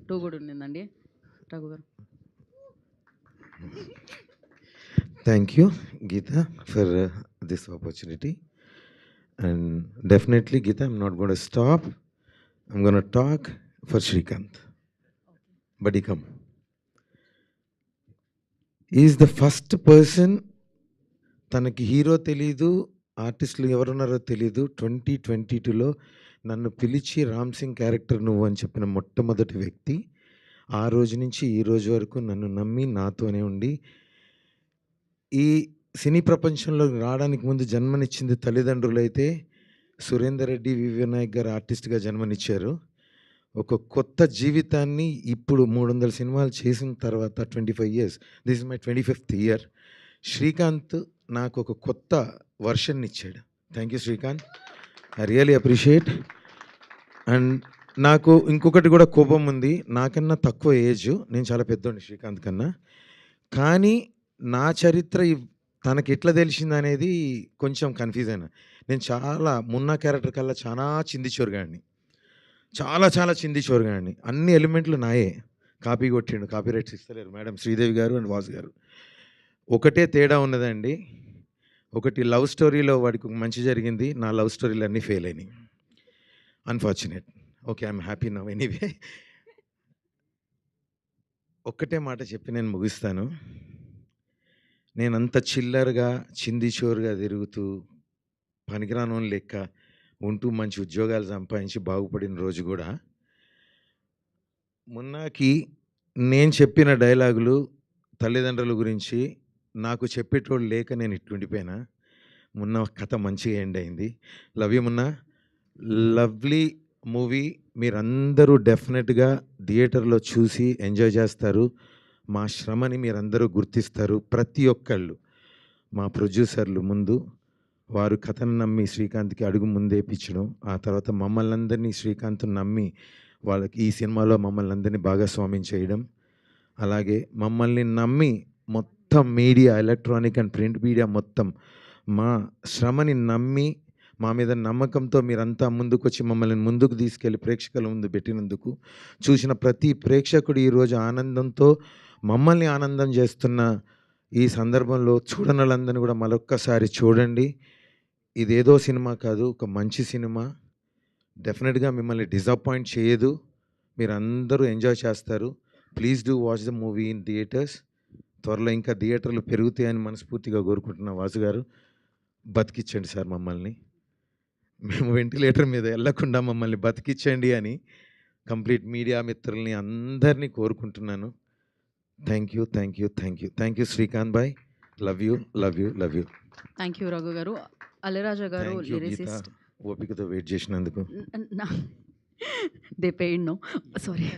2 కూడా ఉండిందండి రఘు గారు. Thank you, Geeta, for this opportunity. And definitely, Geeta, I'm not going to stop. I'm going to talk for Srikanth. But he come. He is the first person, తనకి hero తెలీదు, ఆర్టిస్టులు ఎవరున్నారో తెలీదు. 2022లో నన్ను పిలిచి రామ్ సింగ్ క్యారెక్టర్ నువ్వు అని చెప్పిన మొట్టమొదటి వ్యక్తి. ఆ రోజు నుంచి ఈ రోజు వరకు నన్ను నమ్మి నాతోనే ఉండి ఈ సినీ ప్రపంచంలో రావడానికి ముందు జన్మనిచ్చింది తల్లిదండ్రులైతే సురేందర్ రెడ్డి, వినాయక్ గారు ఆర్టిస్ట్గా జన్మనిచ్చారు. ఒక కొత్త జీవితాన్ని ఇప్పుడు 300 సినిమాలు చేసిన తర్వాత 25 years, this is my 25th year, Srikanth నాకు ఒక కొత్త వర్షన్ ఇచ్చాడు. Thank you Srikanth, I really appreciate. And నాకు ఇంకొకటి కూడా కోపం ఉంది. నాకన్నా తక్కువ ఏజ్, నేను చాలా పెద్దోడిని శ్రీకాంత్ కన్నా. కానీ నా చరిత్ర తనకి ఎట్లా తెలిసింది అనేది కొంచెం కన్ఫ్యూజ్ అయినా. నేను చాలా మున్నా క్యారెక్టర్ కల్లా చాలా చిందిచోరుగాడిని, చాలా చాలా చిందిచోరుగాడిని. అన్ని ఎలిమెంట్లు నాయే. కాపీ కొట్టిండు, కాపీ రైట్స్ ఇస్తలేరు మేడం శ్రీదేవి గారు అండ్ వాసు గారు. ఒకటే తేడా ఉన్నదండి, ఒకటి లవ్ స్టోరీలో వాడికి మంచి జరిగింది, నా లవ్ స్టోరీలు అన్నీ ఫెయిల్ అయినాయి. Unfortunate. Okay, I'm happy now anyway. ఒక్కటే మాట చెప్పి నేను ముగిస్తాను. నేనంత చిల్లరగా చిందిచోరుగా తిరుగుతూ పనికిరానోని లెక్క ఉంటూ మంచి ఉద్యోగాలు సంపాదించి బాగుపడిన రోజు కూడా మున్నాకి నేను చెప్పిన డైలాగులు తల్లిదండ్రుల గురించి నాకు చెప్పేటోళ్ళు లేక నేను ఇట్లుండిపోయినా. మున్నా కథ మంచిగా ఎండ్ అయింది. Love you Munna. Lovely movie. మీరందరూ డెఫినెట్గా థియేటర్లో చూసి ఎంజాయ్ చేస్తారు. మా శ్రమని మీరందరూ గుర్తిస్తారు. ప్రతి ఒక్కళ్ళు, మా ప్రొడ్యూసర్లు ముందు వారు కథను నమ్మి శ్రీకాంత్కి అడుగు ముందేపించడం, ఆ తర్వాత మమ్మల్ని అందరినీ శ్రీకాంత్ నమ్మి వాళ్ళకి ఈ సినిమాలో మమ్మల్ని అందరినీ భాగస్వామ్యం చేయడం, అలాగే మమ్మల్ని నమ్మి మొత్తం media, electronic and print media మొత్తం మా శ్రమని నమ్మి మా మీద నమ్మకంతో మీరంతా ముందుకు వచ్చి మమ్మల్ని ముందుకు తీసుకెళ్ళి ప్రేక్షకుల ముందు పెట్టినందుకు, చూసిన ప్రతి ప్రేక్షకుడు ఈరోజు ఆనందంతో మమ్మల్ని ఆనందం చేస్తున్న ఈ సందర్భంలో చూడని వాళ్ళందరినీ కూడా మరొక్కసారి చూడండి. ఇదేదో సినిమా కాదు, ఒక మంచి సినిమా. డెఫినెట్గా మిమ్మల్ని డిసప్పాయింట్ చేయదు, మీరందరూ ఎంజాయ్ చేస్తారు. Please do watch the movie in theatres. త్వరలో ఇంకా థియేటర్లు పెరుగుతాయని మనస్ఫూర్తిగా కోరుకుంటున్న వాసు గారు, బతికించండి సార్ మమ్మల్ని. మేము వెంటిలేటర్ మీద వెళ్ళకుండా మమ్మల్ని బతికించండి అని కంప్లీట్ మీడియా మిత్రుల్ని అందరినీ కోరుకుంటున్నాను. Thank you, thank you, thank you, thank you Srikanth bye. Love you, love you, love you. Thank you Raghu గారు. అలరాజా గారు థ్యాంక్ యూ గీత, లిరిసిస్ట్. ఓపికతో వెయిట్ చేసినందుకు. They paid no, sorry.